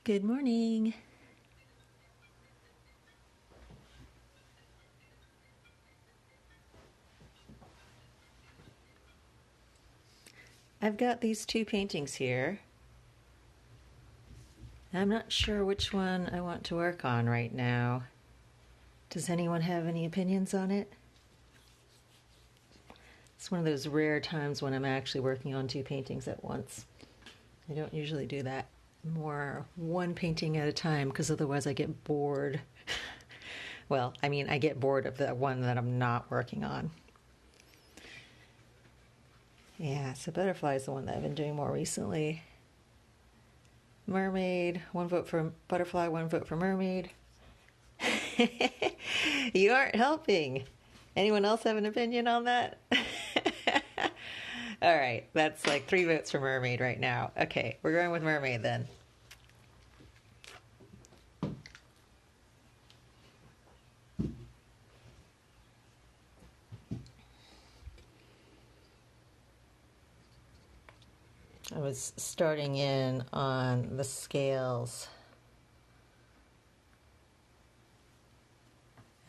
Good morning. I've got these two paintings here. I'm not sure which one I want to work on right now. Does anyone have any opinions on it? It's one of those rare times when I'm actually working on two paintings at once. I don't usually do that. More one painting at a time because otherwise I get bored. Well, I mean, I get bored of the one that I'm not working on. Yeah, so butterfly is the one that I've been doing more recently. Mermaid, 1 vote for butterfly, 1 vote for mermaid. You aren't helping. Anyone else have an opinion on that? All right, that's like 3 votes for mermaid right now. Okay, we're going with mermaid then. I was starting in on the scales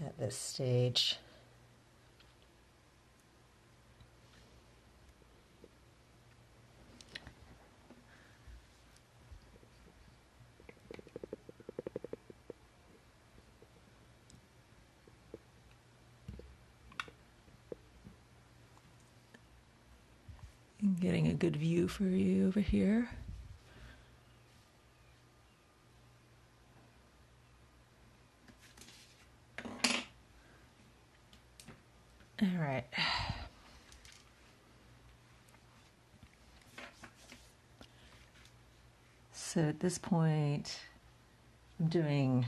at this stage. I'm getting a good view for you over here. All right. So at this point, I'm doing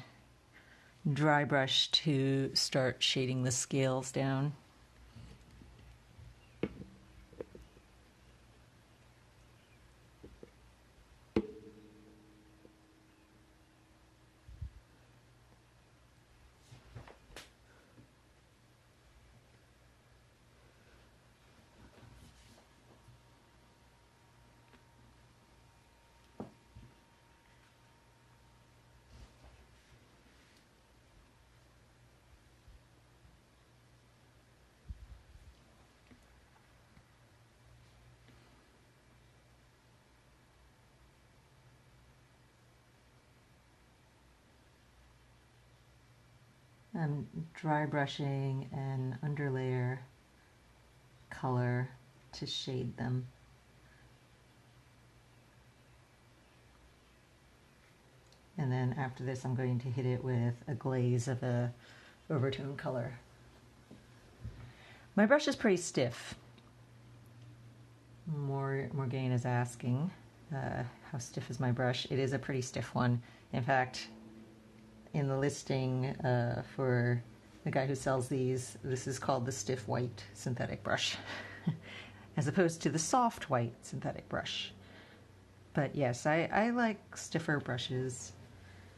dry brush to start shading the scales down. I'm dry brushing an underlayer color to shade them. And then after this, I'm going to hit it with a glaze of a overtone color. My brush is pretty stiff. Morgane is asking how stiff is my brush. It is a pretty stiff one. In fact, in the listing for the guy who sells these, this is called the stiff white synthetic brush, as opposed to the soft white synthetic brush. But yes, I like stiffer brushes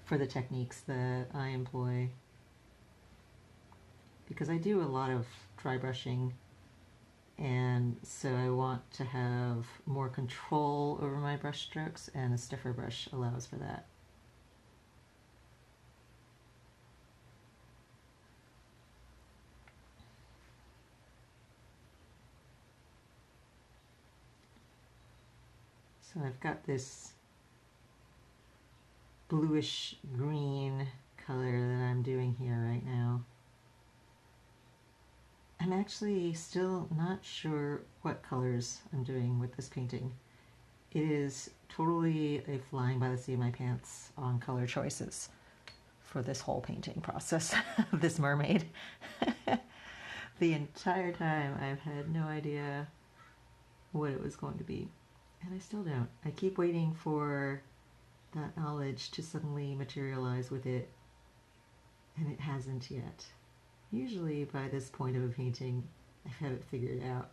for the techniques that I employ, because I do a lot of dry brushing, and so I want to have more control over my brush strokes, and a stiffer brush allows for that. So I've got this bluish green color that I'm doing here right now. I'm actually still not sure what colors I'm doing with this painting. It is totally a flying by the seat of my pants on color choices for this whole painting process of this mermaid. The entire time I've had no idea what it was going to be, and I still don't. I keep waiting for that knowledge to suddenly materialize with it, and it hasn't yet. Usually by this point of a painting, I've had it figured out.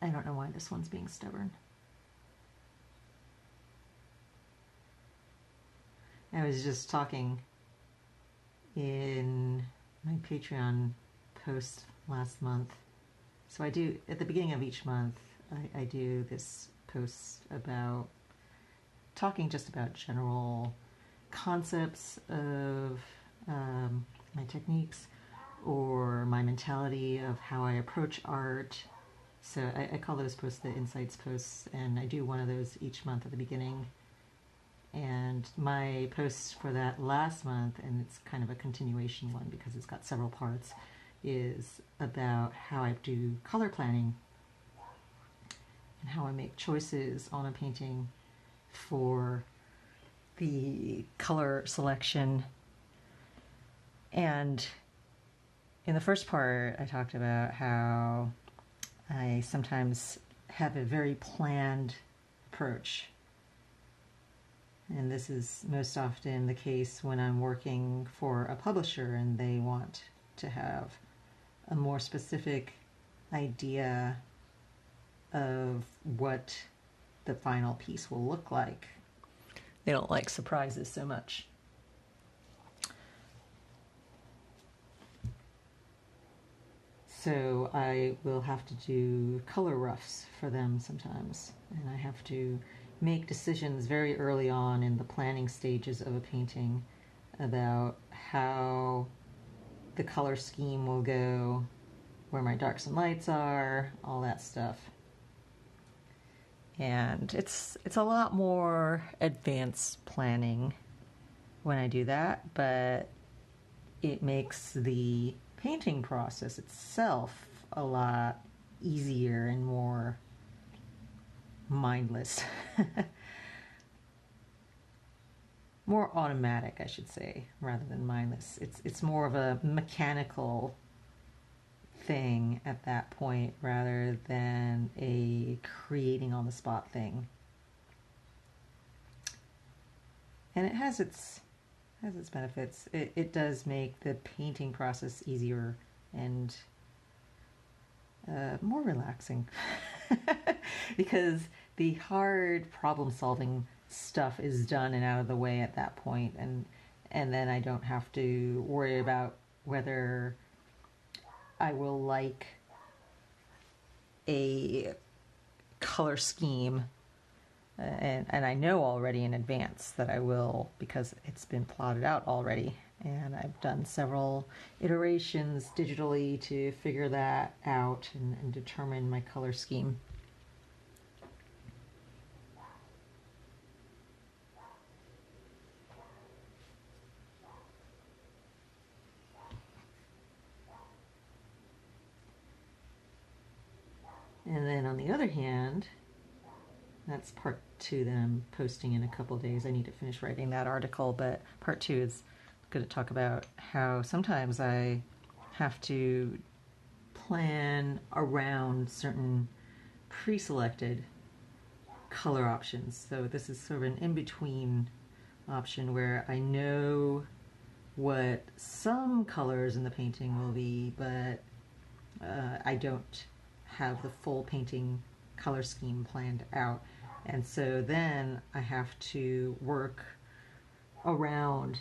I don't know why this one's being stubborn. I was just talking in my Patreon post last month. So I do, at the beginning of each month, I do this post about talking just about general concepts of my techniques or my mentality of how I approach art. So I call those posts the Insights posts, and I do one of those each month at the beginning. And my post for that last month, and it's kind of a continuation one because it's got several parts, is about how I do color planning and how I make choices on a painting for the color selection. And in the first part, I talked about how I sometimes have a very planned approach. And this is most often the case when I'm working for a publisher and they want to have a more specific idea of what the final piece will look like. They don't like surprises so much. So I will have to do color roughs for them sometimes, and I have to make decisions very early on in the planning stages of a painting about how the color scheme will go, where my darks and lights are, all that stuff. And it's a lot more advanced planning when I do that, but it makes the painting process itself a lot easier and more mindless. More automatic, I should say, rather than mindless. It's more of a mechanical thing at that point rather than a creating on the spot thing. And it has its benefits. It does make the painting process easier and more relaxing because the hard problem solving stuff is done and out of the way at that point, and then I don't have to worry about whether I will like a color scheme, and I know already in advance that I will because it's been plotted out already, and I've done several iterations digitally to figure that out and determine my color scheme. And then on the other hand, that's part 2 that I'm posting in a couple days. I need to finish writing that article, but part 2 is going to talk about how sometimes I have to plan around certain pre-selected color options. So this is sort of an in-between option where I know what some colors in the painting will be, but I don't have the full painting color scheme planned out. And so then I have to work around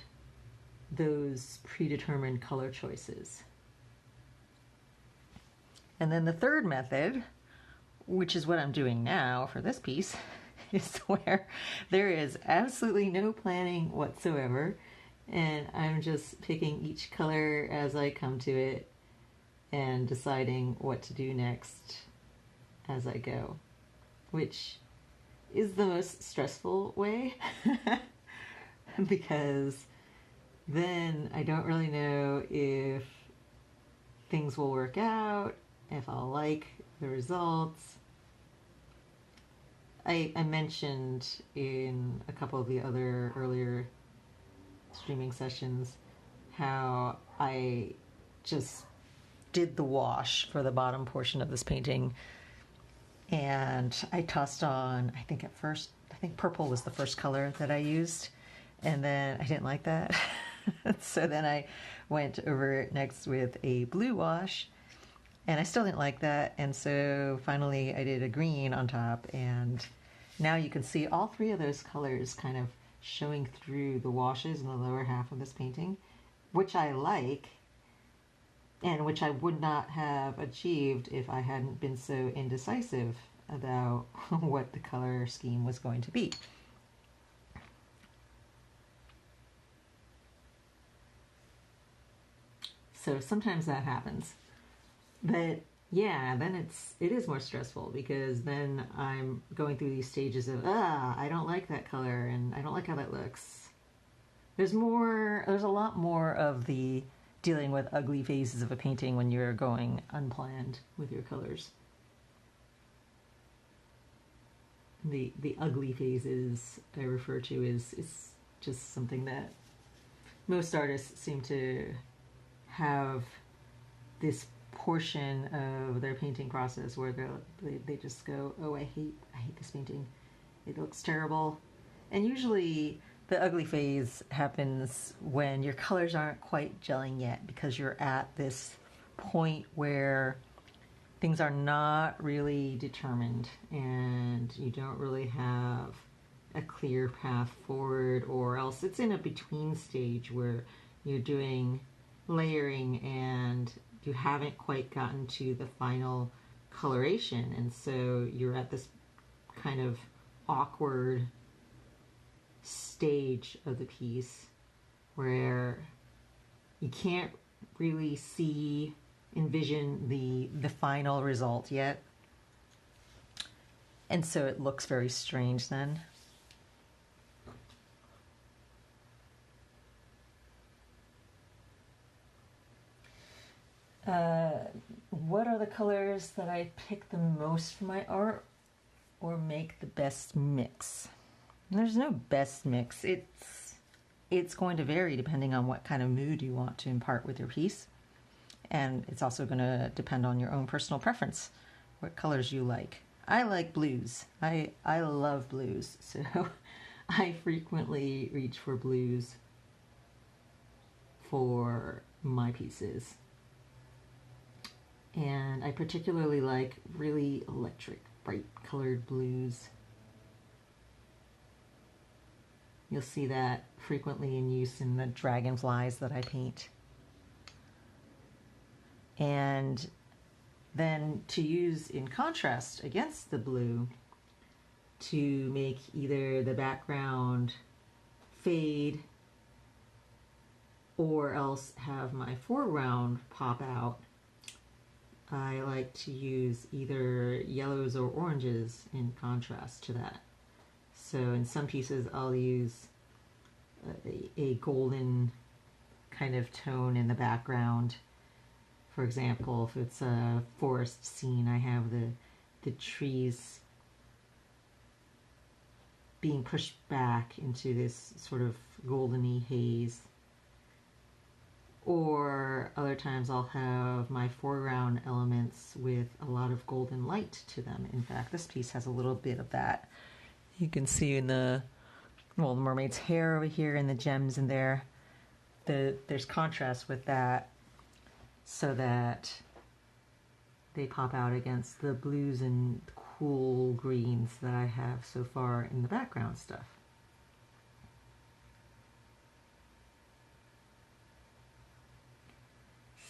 those predetermined color choices. And then the third method, which is what I'm doing now for this piece, is where there is absolutely no planning whatsoever, and I'm just picking each color as I come to it and deciding what to do next as I go, which is the most stressful way because then I don't really know if things will work out, if I'll like the results. I mentioned in a couple of the other earlier streaming sessions how I just did the wash for the bottom portion of this painting, and I tossed on, I think purple was the first color that I used, and then I didn't like that. So then I went over it next with a blue wash, and I still didn't like that, and so finally I did a green on top, and now you can see all 3 of those colors kind of showing through the washes in the lower half of this painting, which I like, and which I would not have achieved if I hadn't been so indecisive about what the color scheme was going to be. So sometimes that happens. But yeah, then it is more stressful, because then I'm going through these stages of, I don't like that color and I don't like how that looks. There's a lot more of the dealing with ugly phases of a painting when you're going unplanned with your colors. The ugly phases I refer to is just something that most artists seem to have this portion of their painting process where they just go, oh, I hate this painting. It looks terrible. And usually the ugly phase happens when your colors aren't quite gelling yet, because you're at this point where things are not really determined and you don't really have a clear path forward, or else it's in a between stage where you're doing layering and you haven't quite gotten to the final coloration, and so you're at this kind of awkward stage of the piece where you can't really envision the final result yet, and so it looks very strange then. What are the colors that I pick the most for my art, or make the best mix? There's no best mix. It's going to vary depending on what kind of mood you want to impart with your piece, and it's also going to depend on your own personal preference, what colors you like. I like blues. I love blues, so I frequently reach for blues for my pieces. And I particularly like really electric, bright colored blues. You'll see that frequently in use in the dragonflies that I paint. And then to use in contrast against the blue, to make either the background fade or else have my foreground pop out, I like to use either yellows or oranges in contrast to that. So in some pieces I'll use a golden kind of tone in the background. For example, if it's a forest scene, I have the trees being pushed back into this sort of goldeny haze. Or other times I'll have my foreground elements with a lot of golden light to them. In fact, this piece has a little bit of that. You can see in the mermaid's hair over here and the gems in there. There's contrast with that so that they pop out against the blues and cool greens that I have so far in the background stuff.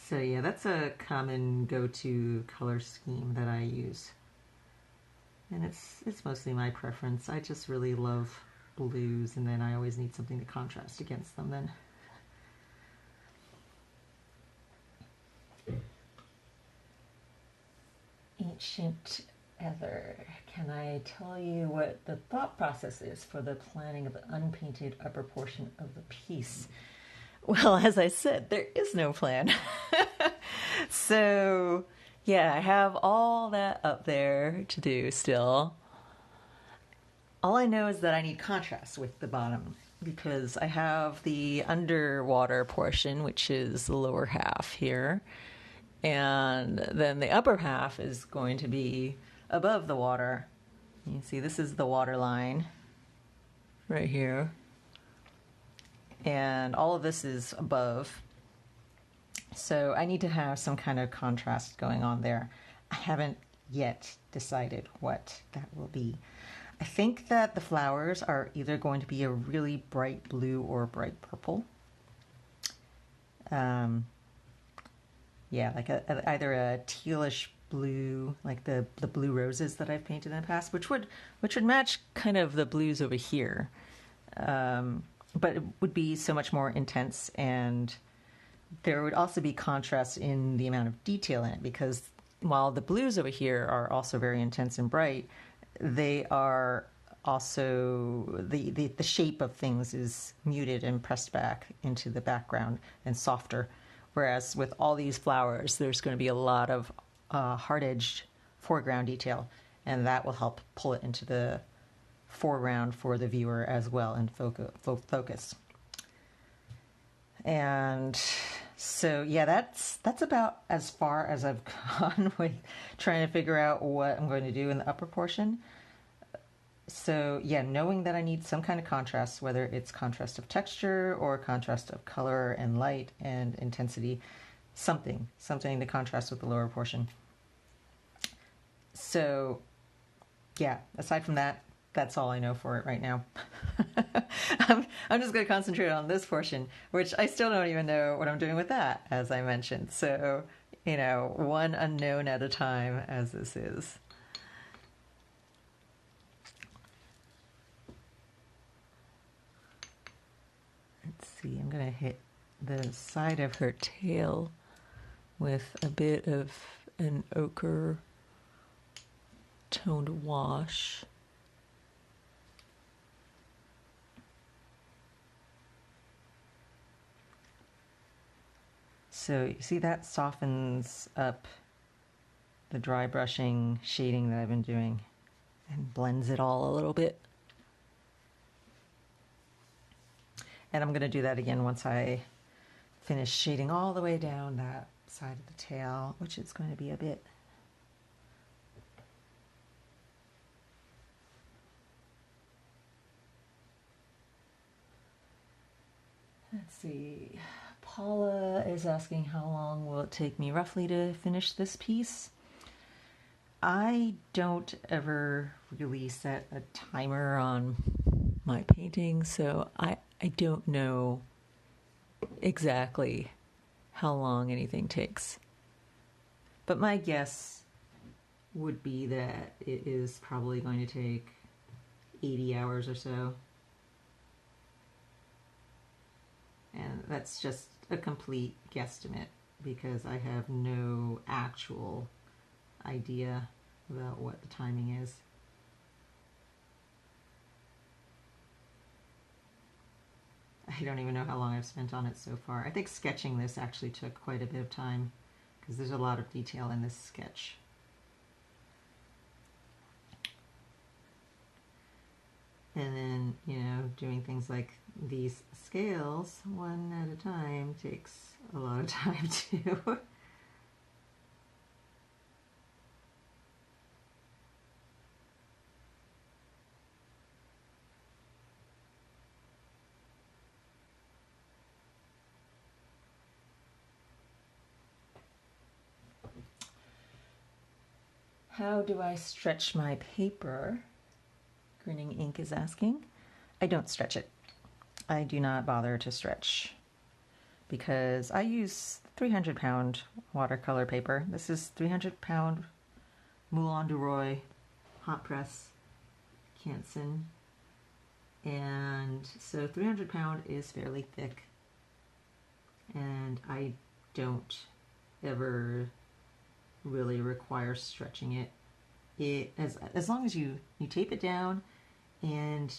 So yeah, that's a common go-to color scheme that I use. And it's mostly my preference. I just really love blues, and then I always need something to contrast against them then. Ancient Ether, can I tell you what the thought process is for the planning of the unpainted upper portion of the piece? Well, as I said, there is no plan. So, yeah, I have all that up there to do still. All I know is that I need contrast with the bottom, because I have the underwater portion, which is the lower half here, and then the upper half is going to be above the water. You can see this is the water line right here. And all of this is above. So I need to have some kind of contrast going on there. I haven't yet decided what that will be. I think that the flowers are either going to be a really bright blue or a bright purple. Yeah, like either a tealish blue, like the blue roses that I've painted in the past, which would match kind of the blues over here, but it would be so much more intense, and there would also be contrast in the amount of detail in it, because while the blues over here are also very intense and bright, they are also the shape of things is muted and pressed back into the background and softer. Whereas with all these flowers, there's going to be a lot of hard-edged foreground detail, and that will help pull it into the foreground for the viewer as well and focus. And so, yeah, that's about as far as I've gone with trying to figure out what I'm going to do in the upper portion. So, yeah, knowing that I need some kind of contrast, whether it's contrast of texture or contrast of color and light and intensity, something to contrast with the lower portion. So, yeah, aside from that, that's all I know for it right now. I'm just going to concentrate on this portion, which I still don't even know what I'm doing with that, as I mentioned. So, you know, one unknown at a time, as this is. Let's see, I'm going to hit the side of her tail with a bit of an ochre toned wash. So you see that softens up the dry brushing shading that I've been doing and blends it all a little bit. And I'm going to do that again once I finish shading all the way down that side of the tail, which is going to be a bit. Let's see. Paula is asking how long will it take me roughly to finish this piece. I don't ever really set a timer on my painting, so I don't know exactly how long anything takes. But my guess would be that it is probably going to take 80 hours or so. And that's just a complete guesstimate because I have no actual idea about what the timing is. I don't even know how long I've spent on it so far. I think sketching this actually took quite a bit of time because there's a lot of detail in this sketch. And then, you know, doing things like these scales one at a time takes a lot of time too. How do I stretch my paper? Grinning Ink is asking. I don't stretch it. I do not bother to stretch because I use 300-pound watercolor paper. This is 300-pound Moulin hot press Canson, and so 300-pound is fairly thick, and I don't ever really require stretching it. As long as you tape it down and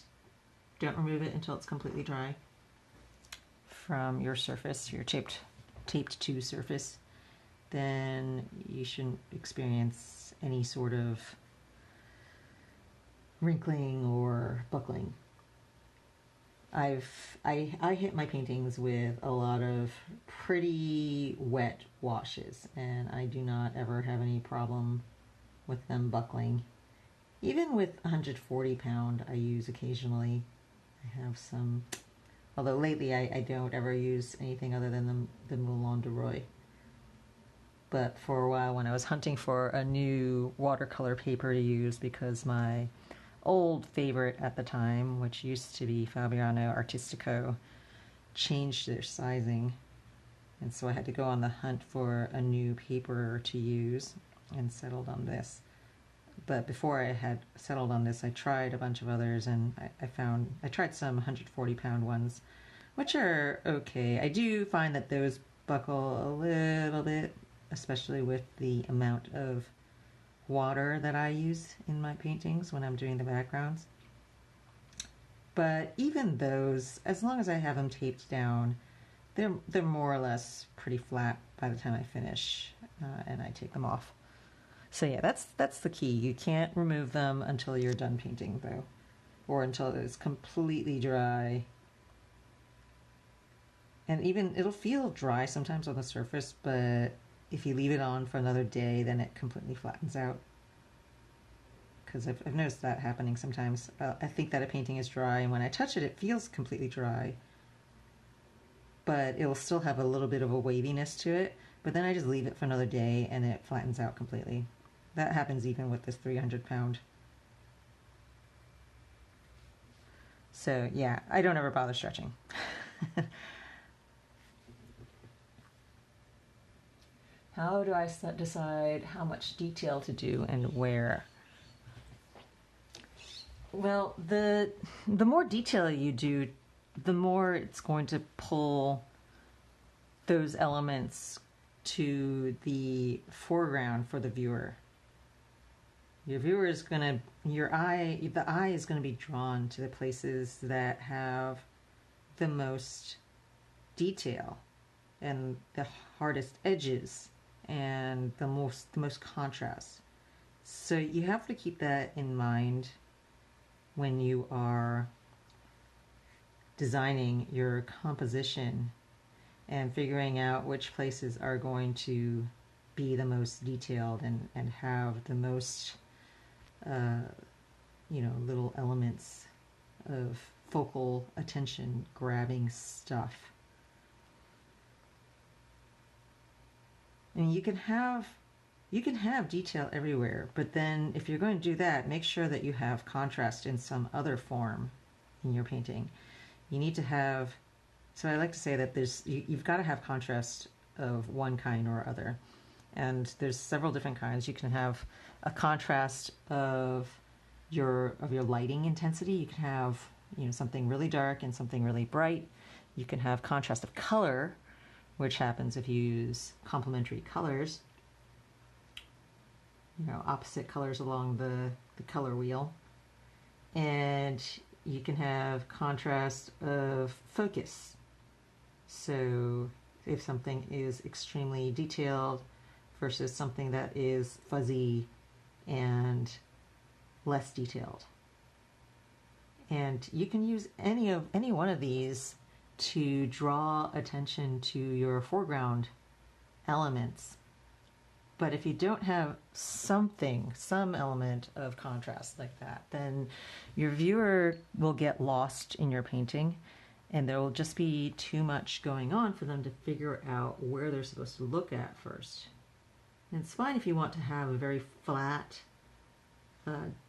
don't remove it until it's completely dry from your surface, your taped to surface, then you shouldn't experience any sort of wrinkling or buckling. I hit my paintings with a lot of pretty wet washes, and I do not ever have any problem with them buckling. Even with 140-pound, I use occasionally. I have some, although lately I don't ever use anything other than the Moulin. But for a while when I was hunting for a new watercolor paper to use, because my old favorite at the time, which used to be Fabriano Artistico, changed their sizing, and so I had to go on the hunt for a new paper to use. and settled on this. But before I had settled on this, I tried a bunch of others, and I tried some 140-pound ones, which are okay. I do find that those buckle a little bit, especially with the amount of water that I use in my paintings when I'm doing the backgrounds. But even those, as long as I have them taped down, they're more or less pretty flat by the time I finish and I take them off. So yeah, that's the key. You can't remove them until you're done painting, though, or until it's completely dry. And even it'll feel dry sometimes on the surface, but if you leave it on for another day, then it completely flattens out. Because I've noticed that happening sometimes. I think that a painting is dry, and when I touch it, it feels completely dry. But it'll still have a little bit of a waviness to it. But then I just leave it for another day, and it flattens out completely. That happens even with this 300-pound. So yeah, I don't ever bother stretching. How do I decide how much detail to do and where? Well, the more detail you do, the more it's going to pull those elements to the foreground for the viewer. Your viewer is gonna, the eye is gonna be drawn to the places that have the most detail and the hardest edges and the most contrast. So you have to keep that in mind when you are designing your composition and figuring out which places are going to be the most detailed and have the most little elements of focal attention grabbing stuff. And you can have detail everywhere, but then if you're going to do that, make sure that you have contrast in some other form in your painting. You need to have, so I like to say that you've got to have contrast of one kind or other. And there's several different kinds. You can have a contrast of your lighting intensity. You can have something really dark and something really bright. You can have contrast of color, which happens if you use complementary colors. Opposite colors along the color wheel. And you can have contrast of focus. So if something is extremely detailed versus something that is fuzzy and less detailed. And you can use any one of these to draw attention to your foreground elements. But if you don't have some element of contrast like that, then your viewer will get lost in your painting, and there will just be too much going on for them to figure out where they're supposed to look at first. And it's fine if you want to have a very flat,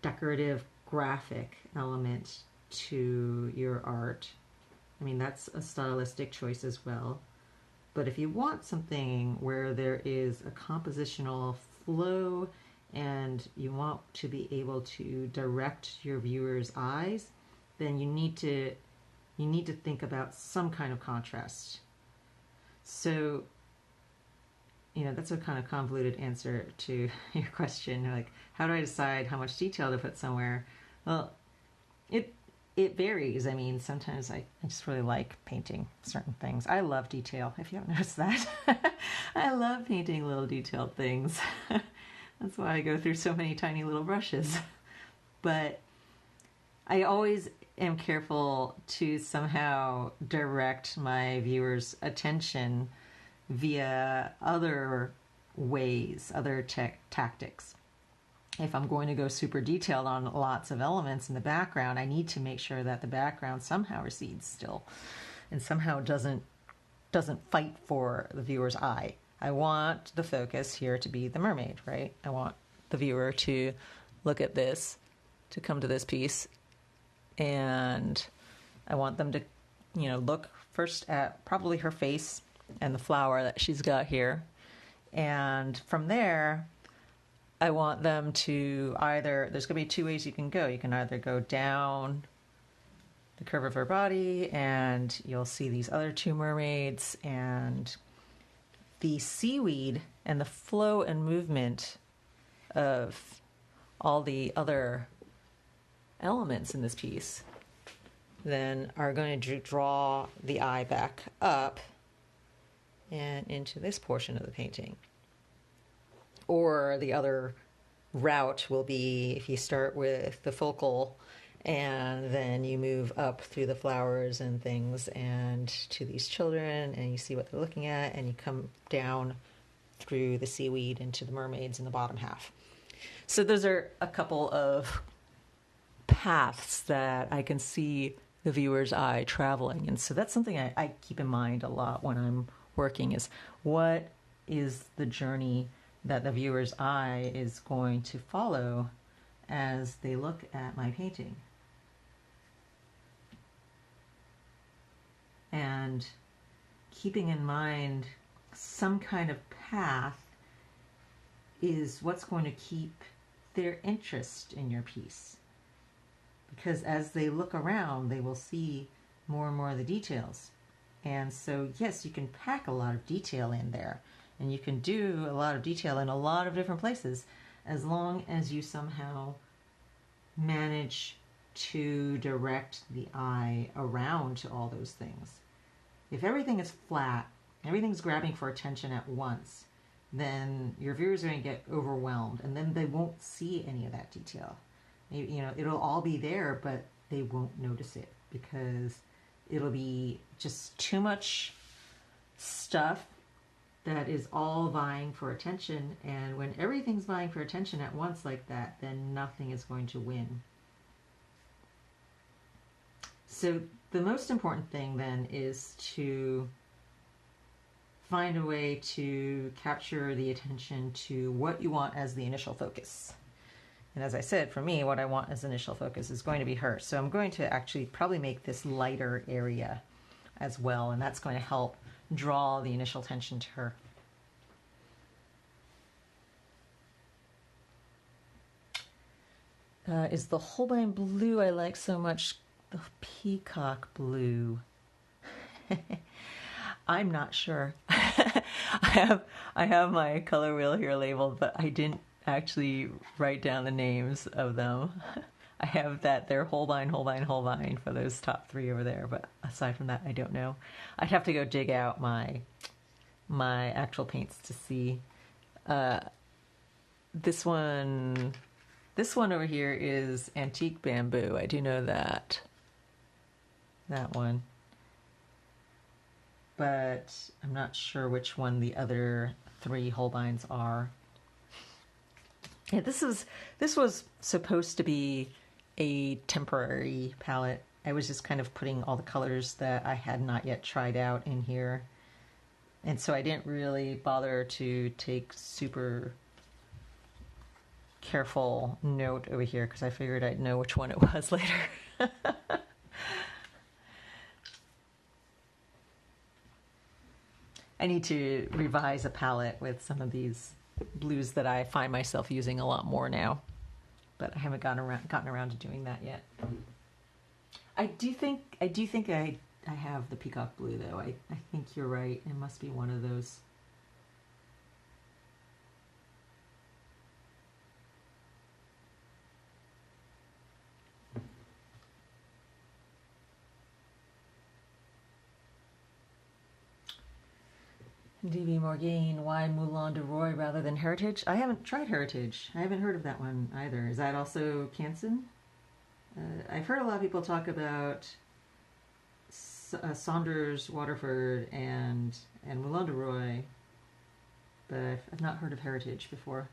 decorative, graphic element to your art. I mean, that's a stylistic choice as well. But if you want something where there is a compositional flow and you want to be able to direct your viewer's eyes, then you need to think about some kind of contrast. So, that's a kind of convoluted answer to your question. Like, how do I decide how much detail to put somewhere? Well, it varies. I mean, sometimes I just really like painting certain things. I love detail, if you haven't noticed that. I love painting little detailed things. That's why I go through so many tiny little brushes. But I always am careful to somehow direct my viewers' attention via other ways, other tactics. If I'm going to go super detailed on lots of elements in the background, I need to make sure that the background somehow recedes still and somehow doesn't fight for the viewer's eye. I want the focus here to be the mermaid, right? I want the viewer to look at this, to come to this piece, and I want them to, look first at probably her face and the flower that she's got here. And from there, I want them to either, there's going to be two ways you can go. You can either go down the curve of her body and you'll see these other two mermaids, and the seaweed and the flow and movement of all the other elements in this piece then are going to draw the eye back up and into this portion of the painting. Or the other route will be if you start with the focal and then you move up through the flowers and things and to these children and you see what they're looking at, and you come down through the seaweed into the mermaids in the bottom half. So those are a couple of paths that I can see the viewer's eye traveling. And so that's something I keep in mind a lot when I'm working, is what is the journey that the viewer's eye is going to follow as they look at my painting. And keeping in mind some kind of path is what's going to keep their interest in your piece. Because as they look around, they will see more and more of the details. And so, yes, you can pack a lot of detail in there, and you can do a lot of detail in a lot of different places, as long as you somehow manage to direct the eye around to all those things. If everything is flat, everything's grabbing for attention at once, then your viewers are going to get overwhelmed, and then they won't see any of that detail. You know, it'll all be there, but they won't notice it because it'll be just too much stuff that is all vying for attention. And when everything's vying for attention at once like that, then nothing is going to win. So the most important thing then is to find a way to capture the attention to what you want as the initial focus. And as I said, for me, what I want as initial focus is going to be her. So I'm going to actually probably make this lighter area as well, and that's going to help draw the initial attention to her. Is the Holbein blue I like so much the peacock blue? I'm not sure. I have my color wheel here labeled, but I didn't actually write down the names of them. I have that they're Holbein, Holbein, Holbein for those top three over there, but aside from that, I don't know. I'd have to go dig out my actual paints to see. This one over here is Antique Bamboo. I do know that one, but I'm not sure which one the other three Holbeins are. Yeah, this was supposed to be a temporary palette. I was just kind of putting all the colors that I had not yet tried out in here. And so I didn't really bother to take super careful note over here because I figured I'd know which one it was later. I need to revise a palette with some of these blues that I find myself using a lot more now, but I haven't gotten around to doing that yet. I do think I have the peacock blue though. I think you're right. It must be one of those. D.B. Morgaine, why Moulin de Roy rather than Heritage? I haven't tried Heritage. I haven't heard of that one either. Is that also Canson? I've heard a lot of people talk about Saunders, Waterford, and Moulin de Roy, but I've not heard of Heritage before.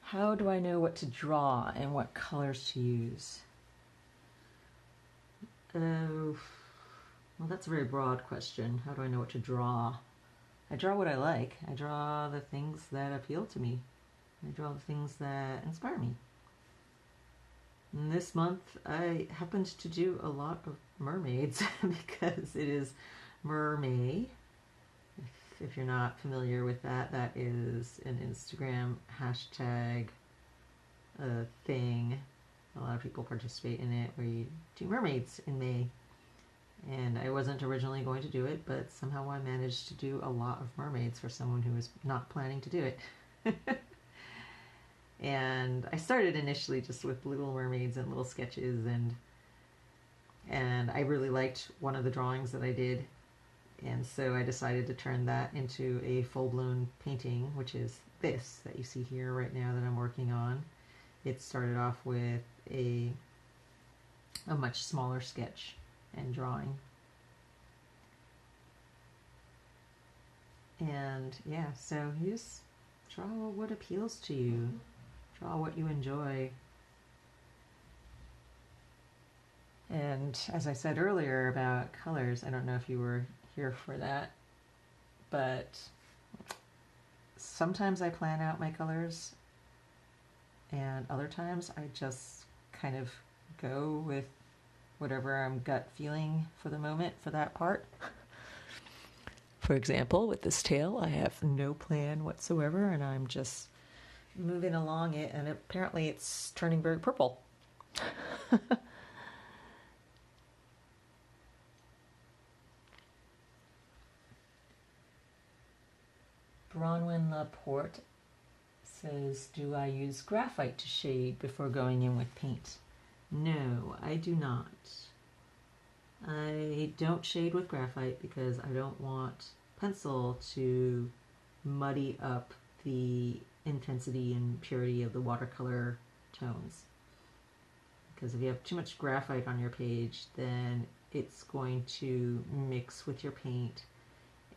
How do I know what to draw and what colors to use? Well, that's a very broad question. How do I know what to draw? I draw what I like. I draw the things that appeal to me. I draw the things that inspire me. And this month I happened to do a lot of mermaids because it is Mermaid. If you're not familiar with that, that is an Instagram hashtag thing. A lot of people participate in it where you do mermaids in May. And I wasn't originally going to do it, but somehow I managed to do a lot of mermaids for someone who was not planning to do it. And I started initially just with little mermaids and little sketches, and I really liked one of the drawings that I did, and so I decided to turn that into a full-blown painting, which is this that you see here right now that I'm working on. It started off with a much smaller sketch and drawing. And yeah, so you just draw what appeals to you. Draw what you enjoy. And as I said earlier about colors, I don't know if you were here for that, but sometimes I plan out my colors and other times I just kind of go with whatever I'm gut feeling for the moment for that part. For example, with this tail, I have no plan whatsoever and I'm just moving along it, and apparently it's turning very purple. Bronwyn Laporte says, do I use graphite to shade before going in with paint? No, I do not. I don't shade with graphite because I don't want pencil to muddy up the intensity and purity of the watercolor tones. Because if you have too much graphite on your page, then it's going to mix with your paint,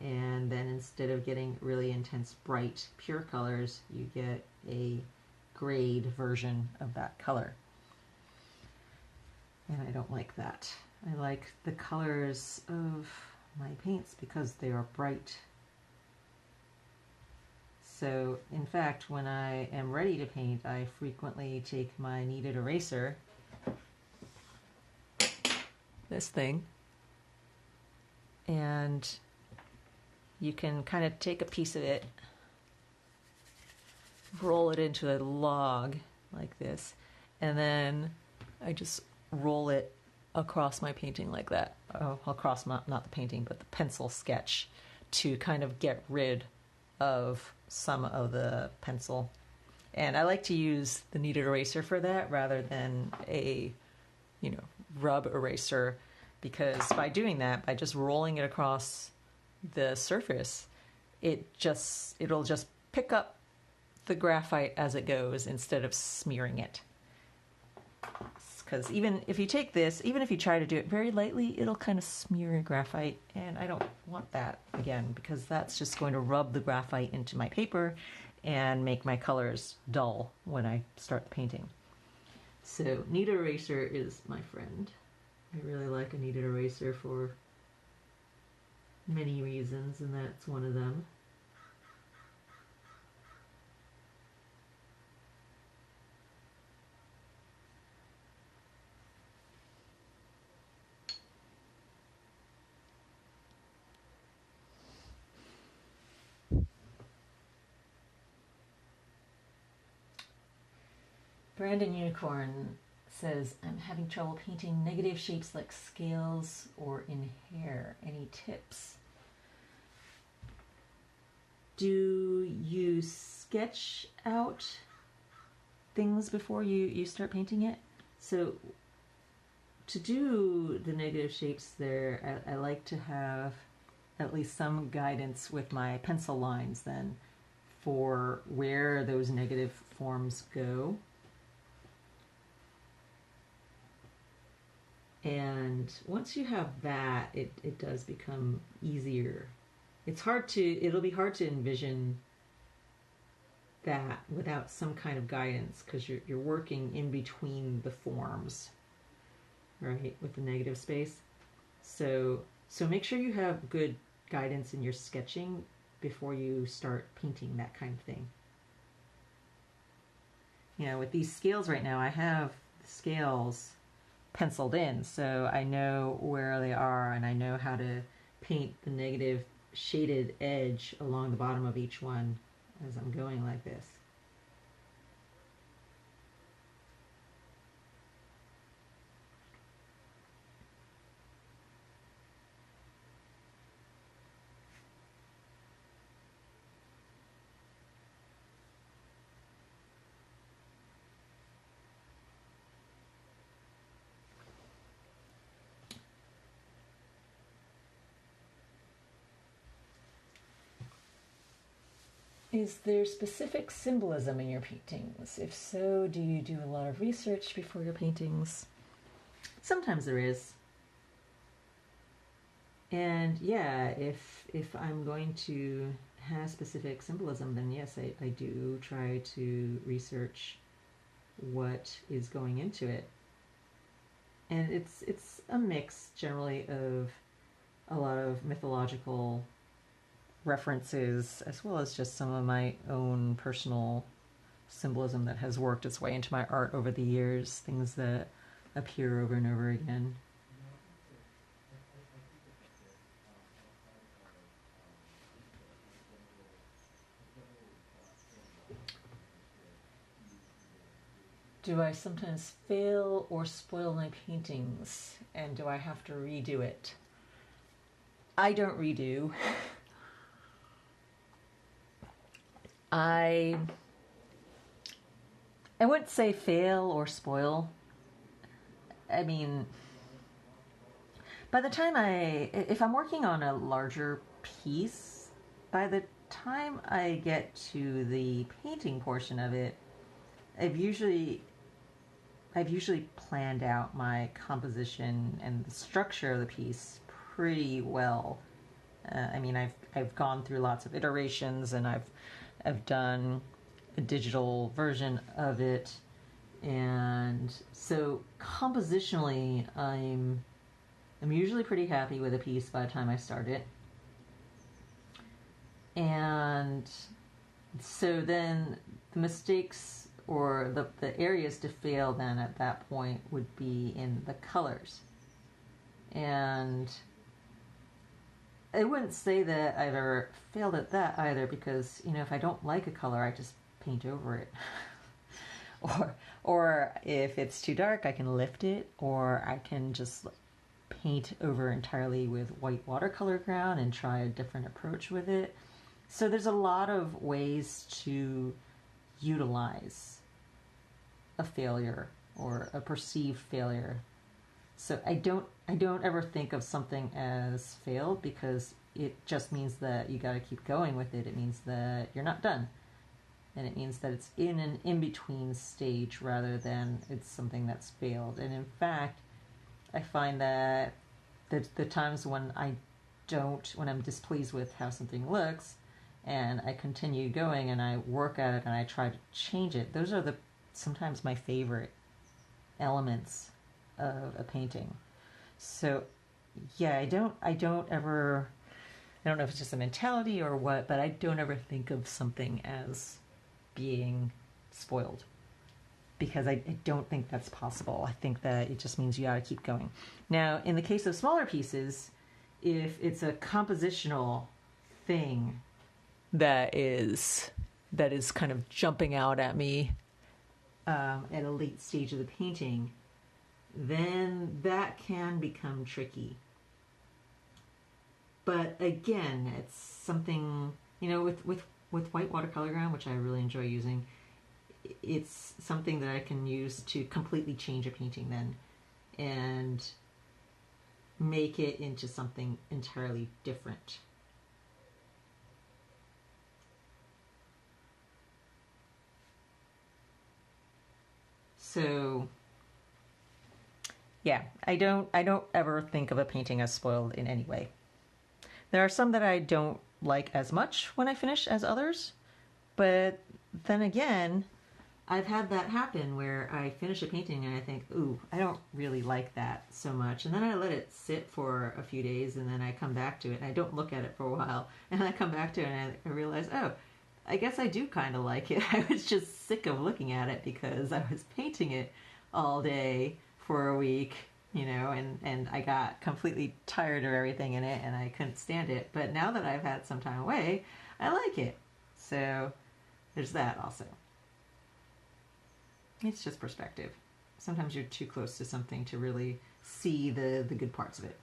and then instead of getting really intense, bright, pure colors, you get a grayed version of that color. And I don't like that. I like the colors of my paints because they are bright. So, in fact, when I am ready to paint, I frequently take my kneaded eraser, this thing, and you can kind of take a piece of it, roll it into a log like this, and then I just roll it across my painting like that. Across not the painting, but the pencil sketch, to kind of get rid of some of the pencil. And I like to use the kneaded eraser for that rather than a, rub eraser, because by doing that, by just rolling it across the surface, it'll just pick up the graphite as it goes instead of smearing it. Because even if you take this, even if you try to do it very lightly, it'll kind of smear your graphite, and I don't want that again, because that's just going to rub the graphite into my paper and make my colors dull when I start painting. So kneaded eraser is my friend. I really like a kneaded eraser for many reasons, and that's one of them. Brandon Unicorn says, I'm having trouble painting negative shapes like scales or in hair. Any tips? Do you sketch out things before you start painting it? So to do the negative shapes there, I like to have at least some guidance with my pencil lines then for where those negative forms go. And once you have that, it does become easier. It'll be hard to envision that without some kind of guidance, because you're working in between the forms, right, with the negative space. So make sure you have good guidance in your sketching before you start painting that kind of thing. With these scales right now, I have scales penciled in, so I know where they are and I know how to paint the negative shaded edge along the bottom of each one as I'm going like this. Is there specific symbolism in your paintings? If so, do you do a lot of research before your paintings? Sometimes there is. And yeah, if I'm going to have specific symbolism, then yes, I do try to research what is going into it. And it's a mix generally of a lot of mythological references, as well as just some of my own personal symbolism that has worked its way into my art over the years, things that appear over and over again. Do I sometimes fail or spoil my paintings, and do I have to redo it? I don't redo. I wouldn't say fail or spoil. I mean, by the time if I'm working on a larger piece, by the time I get to the painting portion of it, I've usually planned out my composition and the structure of the piece pretty well. I mean, I've gone through lots of iterations, and I've done a digital version of it, and so compositionally, I'm usually pretty happy with a piece by the time I start it. And so then the mistakes or the areas to fail then at that point would be in the colors. And I wouldn't say that I've ever failed at that either, because, you know, if I don't like a color, I just paint over it. or if it's too dark, I can lift it, or I can just paint over entirely with white watercolor ground and try a different approach with it. So there's a lot of ways to utilize a failure or a perceived failure. So I don't ever think of something as failed, because it just means that you got to keep going with it. It means that you're not done, and it means that it's in an in-between stage rather than it's something that's failed. And in fact, I find that the times when when I'm displeased with how something looks, and I continue going and I work at it and I try to change it, those are sometimes my favorite elements of a painting. So yeah, I don't know if it's just a mentality or what, but I don't ever think of something as being spoiled, because I don't think that's possible. I think that it just means you gotta keep going. Now, in the case of smaller pieces, if it's a compositional thing that is kind of jumping out at me at a late stage of the painting, then that can become tricky. But again, it's something, you know, with white watercolor ground, which I really enjoy using, it's something that I can use to completely change a painting then and make it into something entirely different. So yeah, I don't ever think of a painting as spoiled in any way. There are some that I don't like as much when I finish as others, but then again, I've had that happen where I finish a painting and I think, ooh, I don't really like that so much. And then I let it sit for a few days, and then I come back to it and I don't look at it for a while. And I come back to it and I realize, oh, I guess I do kind of like it. I was just sick of looking at it because I was painting it all day for a week, you know, and I got completely tired of everything in it and I couldn't stand it. But now that I've had some time away, I like it. So there's that also. It's just perspective. Sometimes you're too close to something to really see the good parts of it.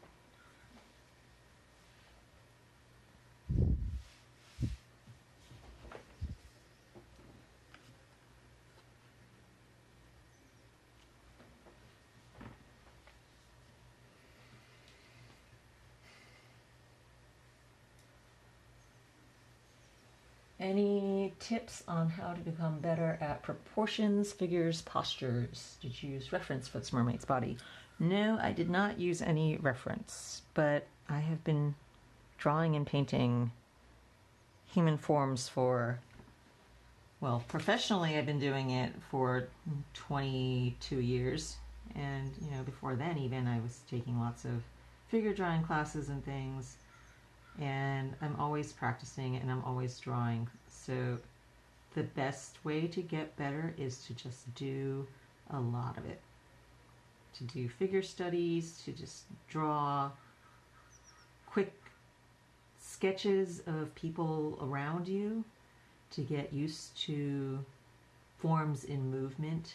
Any tips on how to become better at proportions, figures, postures? Did you use reference for this mermaid's body? No, I did not use any reference, but I have been drawing and painting human forms for, well, professionally I've been doing it for 22 years. And, you know, before then even I was taking lots of figure drawing classes and things. And I'm always practicing and I'm always drawing. So the best way to get better is to just do a lot of it. To do figure studies, to just draw quick sketches of people around you, to get used to forms in movement,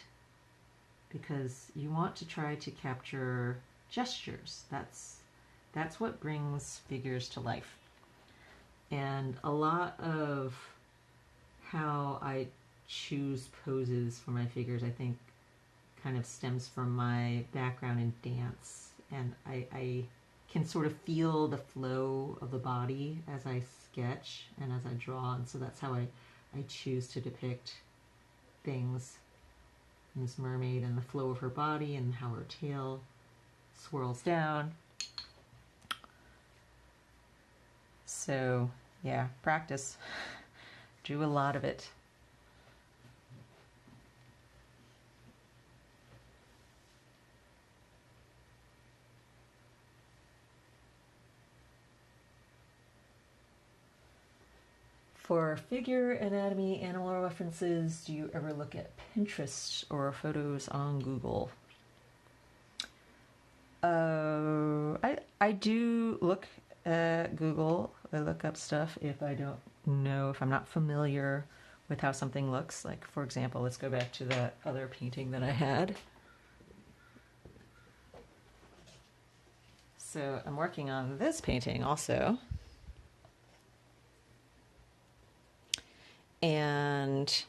because you want to try to capture gestures. That's what brings figures to life. And a lot of how I choose poses for my figures, I think, kind of stems from my background in dance. And I can sort of feel the flow of the body as I sketch and as I draw. And so that's how I choose to depict things in this mermaid, and the flow of her body and how her tail swirls down. So, yeah, practice. Do a lot of it. For figure anatomy, animal references, do you ever look at Pinterest or photos on Google? I do look at Google. I look up stuff if I don't know, if I'm not familiar with how something looks. Like, for example, let's go back to that other painting that I had. So I'm working on this painting also. And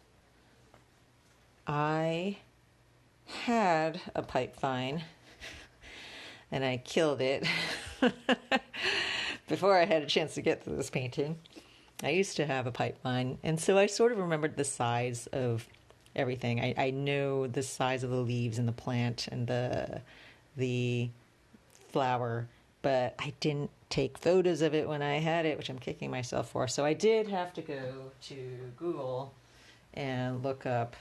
I had a pipe vine and I killed it before I had a chance to get to this painting. I used to have a pipe vine, and so I sort of remembered the size of everything. I know the size of the leaves and the plant and the flower, but I didn't take photos of it when I had it, which I'm kicking myself for. So I did have to go to Google and look up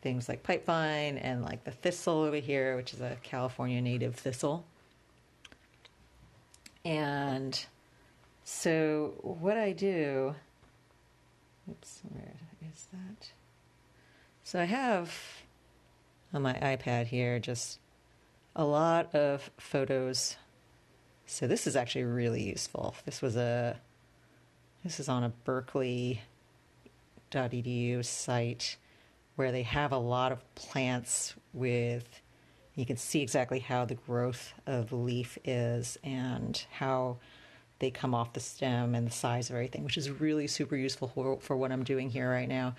things like pipe vine and like the thistle over here, which is a California native thistle. And so what I do, oops, where is that? So I have on my iPad here just a lot of photos. So this is actually really useful. This is on a berkeley.edu site where they have a lot of plants with, you can see exactly how the growth of the leaf is and how they come off the stem and the size of everything, which is really super useful for what I'm doing here right now.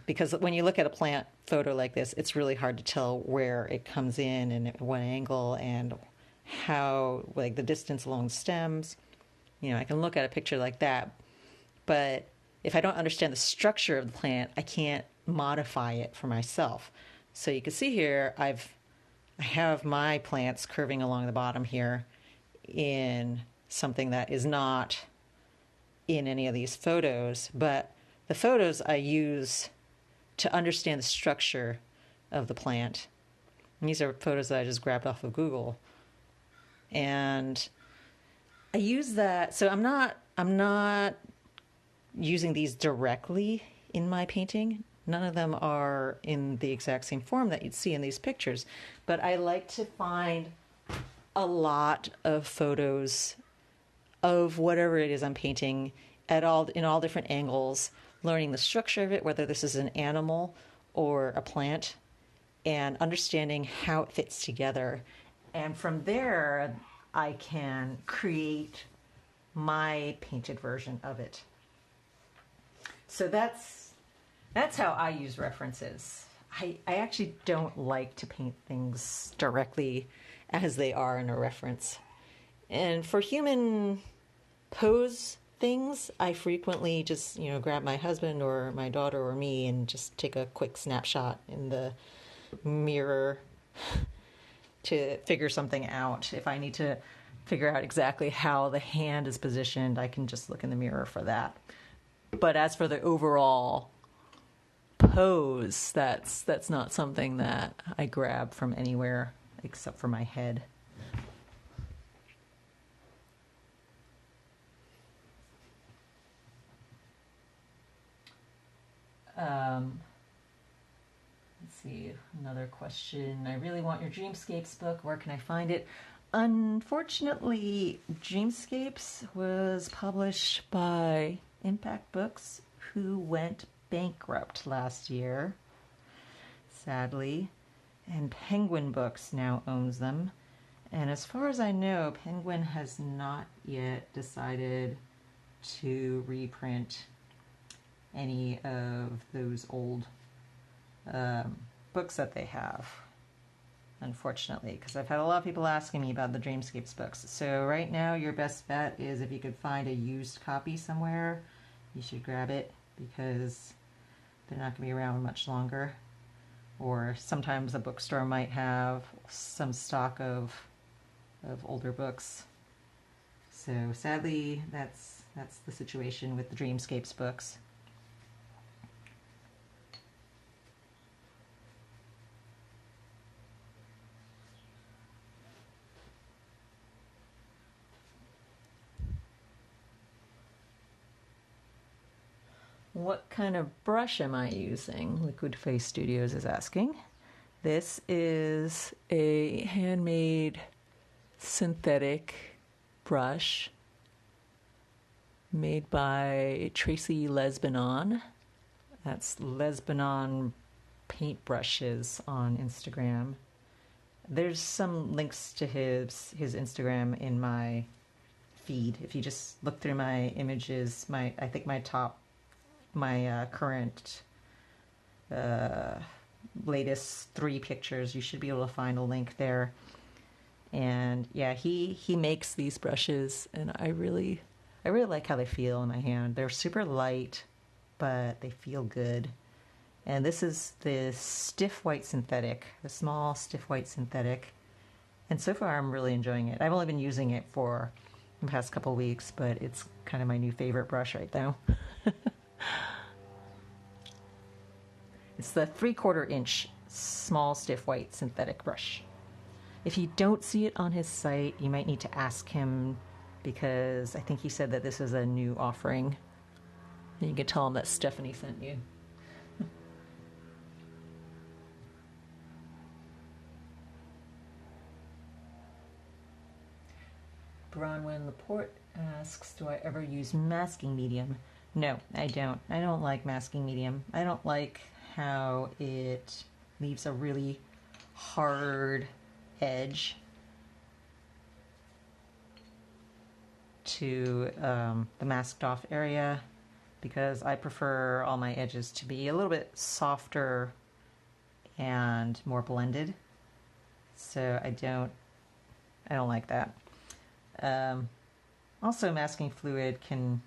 Because when you look at a plant photo like this, it's really hard to tell where it comes in and at what angle and how, like, the distance along the stems. You know, I can look at a picture like that, but if I don't understand the structure of the plant, I can't modify it for myself. So you can see here, I have my plants curving along the bottom here in something that is not in any of these photos, but the photos I use to understand the structure of the plant. And these are photos that I just grabbed off of Google. And I use that, so I'm not using these directly in my painting, None of them are in the exact same form that you'd see in these pictures. But I like to find a lot of photos of whatever it is I'm painting in all different angles, learning the structure of it, whether this is an animal or a plant, and understanding how it fits together. And from there, I can create my painted version of it. So that's how I use references. I actually don't like to paint things directly as they are in a reference. And for human pose things, I frequently just, grab my husband or my daughter or me and just take a quick snapshot in the mirror to figure something out. If I need to figure out exactly how the hand is positioned, I can just look in the mirror for that. But as for the overall pose, that's not something that I grab from anywhere except for my head. Let's see, another question. I really want your Dreamscapes book. Where can I find it? Unfortunately, Dreamscapes was published by Impact Books, who went bankrupt last year, sadly. And Penguin Books now owns them. And as far as I know, Penguin has not yet decided to reprint any of those old books that they have, unfortunately, because I've had a lot of people asking me about the Dreamscapes books. So right now, your best bet is if you could find a used copy somewhere, you should grab it, because they're not going to be around much longer. Or sometimes a bookstore might have some stock of older books. So sadly, that's the situation with the Dreamscapes books. What kind of brush am I using? Liquid Face Studios is asking. This is a handmade synthetic brush made by Tracy Lesbanon. That's Lesbanon Paintbrushes on Instagram. There's some links to his Instagram in my feed. If you just look through my images, I think my current latest 3 pictures, you should be able to find a link there. And yeah, he makes these brushes, and I really like how they feel in my hand. They're super light, but they feel good. And this is the stiff white synthetic, the small stiff white synthetic. And so far I'm really enjoying it. I've only been using it for the past couple weeks, but it's kind of my new favorite brush right now. It's the 3/4 inch small stiff white synthetic brush. If you don't see it on his site, you might need to ask him, because I think he said that this is a new offering. And you can tell him that Stephanie sent you. Bronwyn Laporte asks, do I ever use masking medium? No, I don't. I don't like masking medium. I don't like how it leaves a really hard edge to the masked off area, because I prefer all my edges to be a little bit softer and more blended. So I don't like that. Also, masking fluid can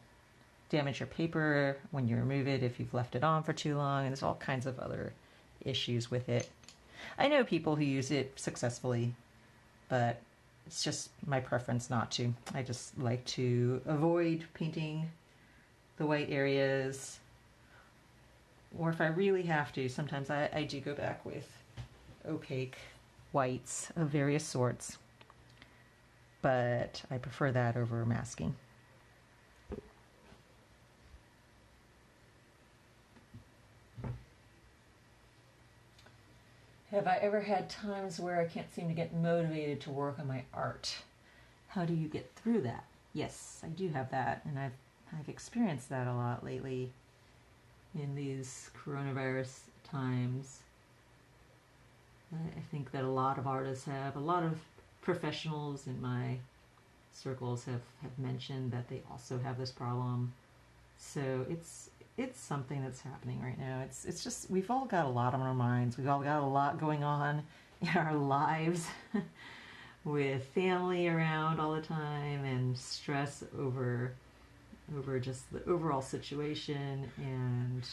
damage your paper when you remove it if you've left it on for too long, and there's all kinds of other issues with it. I know people who use it successfully, but it's just my preference not to. I just like to avoid painting the white areas, or if I really have to, sometimes I do go back with opaque whites of various sorts, but I prefer that over masking. Have I ever had times where I can't seem to get motivated to work on my art? How do you get through that? Yes, I do have that, and I've experienced that a lot lately in these coronavirus times. I think that a lot of artists have, a lot of professionals in my circles have mentioned that they also have this problem. So it's something that's happening right now. It's just, we've all got a lot on our minds. We've all got a lot going on in our lives with family around all the time and stress over just the overall situation, and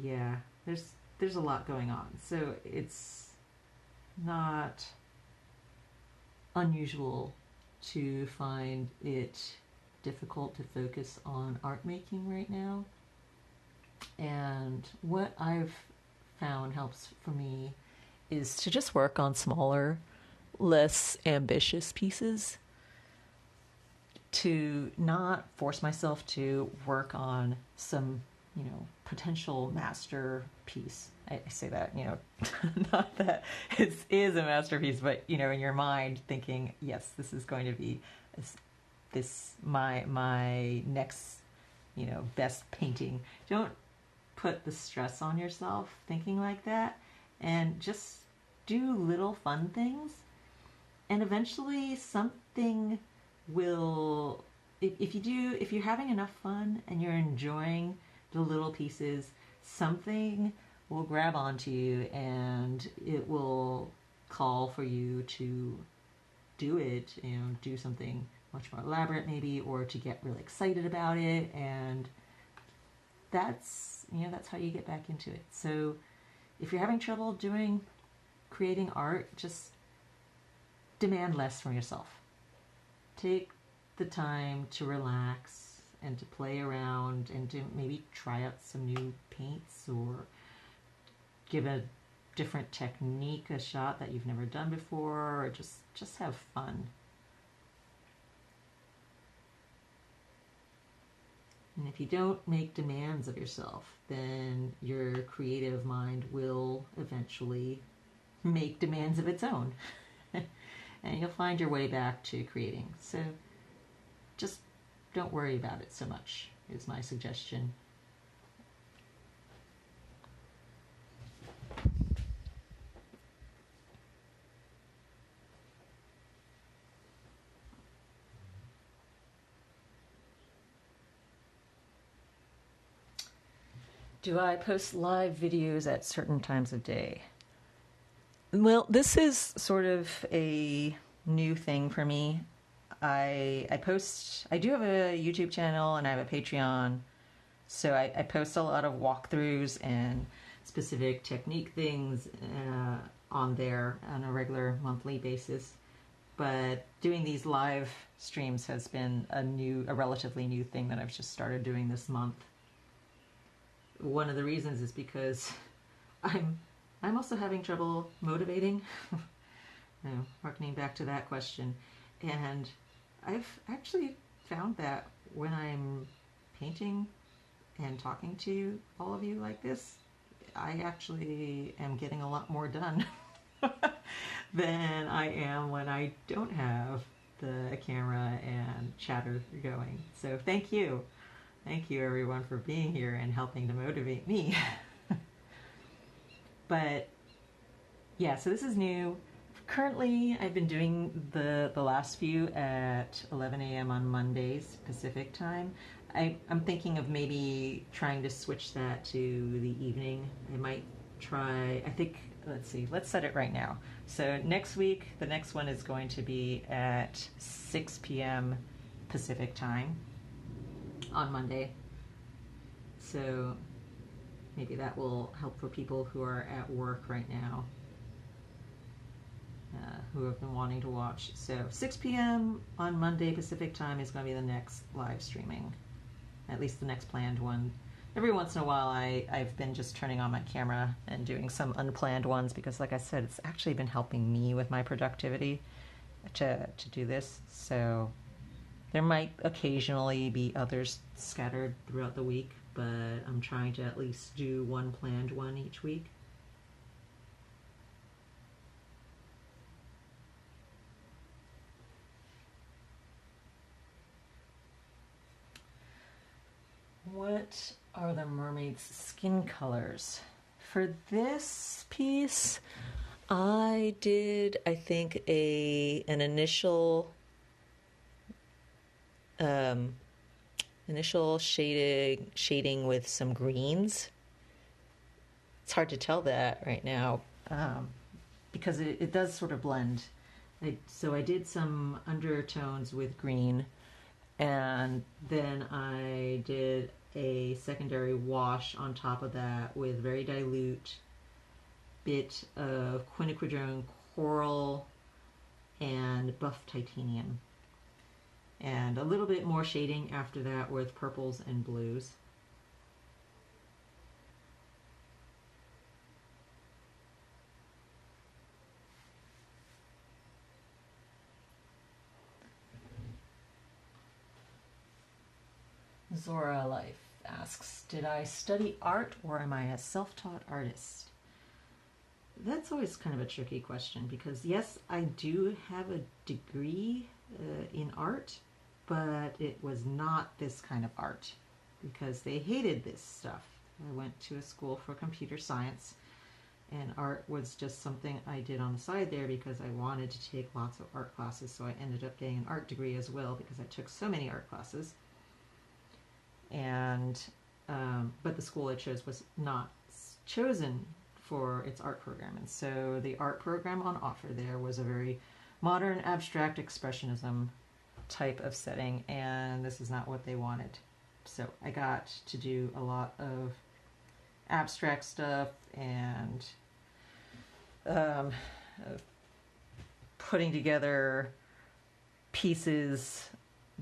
yeah, there's a lot going on. So it's not unusual to find it difficult to focus on art making right now. And what I've found helps for me is to just work on smaller, less ambitious pieces, to not force myself to work on some, potential masterpiece. I say that, not that it is a masterpiece, but, in your mind thinking, yes, this is going to be my next, best painting. Don't put the stress on yourself thinking like that, and just do little fun things, and eventually something will, if you're having enough fun and you're enjoying the little pieces, something will grab onto you and it will call for you to do it, do something much more elaborate maybe, or to get really excited about it. And that's how you get back into it. So if you're having trouble creating art, just demand less from yourself. Take the time to relax and to play around and to maybe try out some new paints, or give a different technique a shot that you've never done before, or just have fun. And if you don't make demands of yourself, then your creative mind will eventually make demands of its own. And you'll find your way back to creating. So just don't worry about it so much, is my suggestion. Do I post live videos at certain times of day? Well, this is sort of a new thing for me. I do have a YouTube channel and I have a Patreon, so I post a lot of walkthroughs and specific technique things on there on a regular monthly basis. But doing these live streams has been a relatively new thing that I've just started doing this month. One of the reasons is because I'm also having trouble motivating, harkening back to that question. And I've actually found that when I'm painting and talking to all of you like this, I actually am getting a lot more done than I am when I don't have the camera and chatter going. So thank you. Thank you everyone for being here and helping to motivate me. But yeah, so this is new. Currently, I've been doing the last few at 11 a.m. on Mondays, Pacific time. I'm thinking of maybe trying to switch that to the evening. I might try, let's see, let's set it right now. So next week, the next one is going to be at 6 p.m. Pacific time on Monday. So maybe that will help for people who are at work right now, who have been wanting to watch. So 6 p.m. on Monday Pacific time is going to be the next live streaming, at least the next planned one. Every once in a while I've been just turning on my camera and doing some unplanned ones, because like I said, it's actually been helping me with my productivity to do this. So there might occasionally be others scattered throughout the week, but I'm trying to at least do one planned one each week. What are the mermaid's skin colors? For this piece, I did, I think, an initial shading with some greens. It's hard to tell that right now because it does sort of blend. So I did some undertones with green, and then I did a secondary wash on top of that with very dilute bit of quinacridone coral and buff titanium, and a little bit more shading after that with purples and blues. Zora Life asks, did I study art or am I a self-taught artist? That's always kind of a tricky question because yes, I do have a degree in art, but it was not this kind of art because they hated this stuff. I went to a school for computer science, and art was just something I did on the side there because I wanted to take lots of art classes, so I ended up getting an art degree as well because I took so many art classes. And but the school I chose was not chosen for its art program, and so the art program on offer there was a very modern abstract expressionism type of setting, and this is not what they wanted. So I got to do a lot of abstract stuff and putting together pieces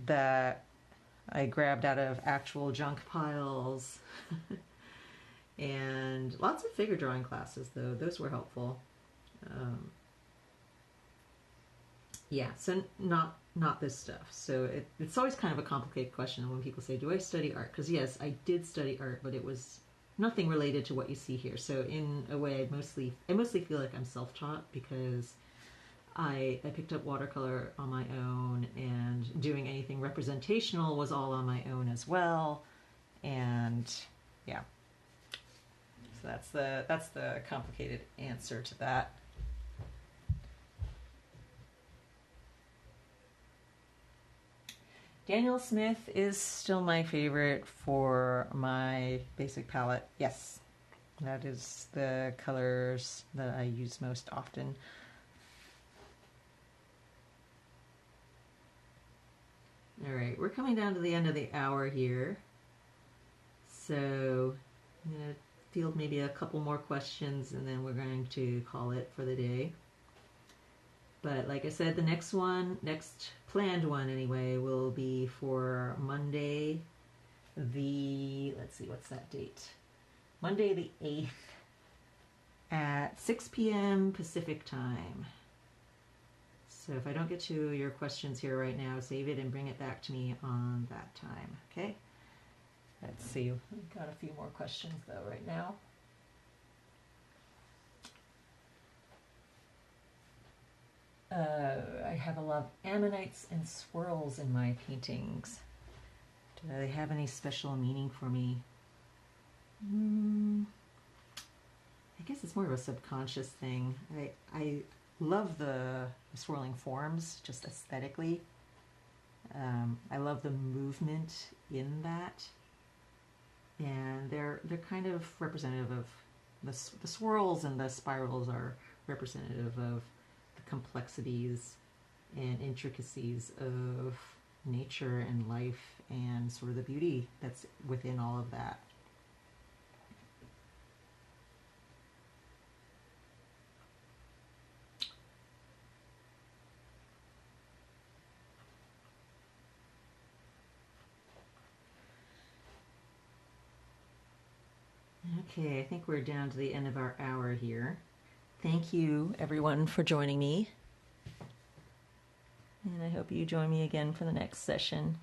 that I grabbed out of actual junk piles. And lots of figure drawing classes, though. Those were helpful. Yeah, so not this stuff. So it's always kind of a complicated question when people say, do I study art? Because yes, I did study art, but it was nothing related to what you see here. So in a way, I mostly feel like I'm self-taught because I picked up watercolor on my own, and doing anything representational was all on my own as well. And yeah, so that's the complicated answer to that. Daniel Smith is still my favorite for my basic palette. Yes, that is the colors that I use most often. All right, we're coming down to the end of the hour here. So I'm going to field maybe a couple more questions and then we're going to call it for the day. But like I said, the next planned one anyway, will be for Monday, let's see, what's that date? Monday the 8th at 6 p.m. Pacific time. So if I don't get to your questions here right now, save it and bring it back to me on that time, okay? Let's see, we've got a few more questions though right now. I have a lot of ammonites and swirls in my paintings. Do they have any special meaning for me? I guess it's more of a subconscious thing. I love the swirling forms, just aesthetically. I love the movement in that, and they're kind of representative of the swirls, and the spirals are representative of the complexities and intricacies of nature and life, and sort of the beauty that's within all of that. Okay, I think we're down to the end of our hour here. Thank you, everyone, for joining me. And I hope you join me again for the next session.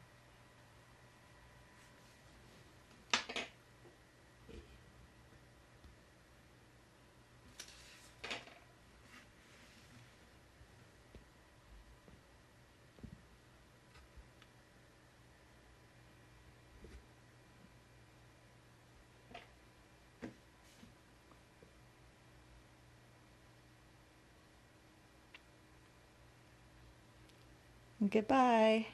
Goodbye.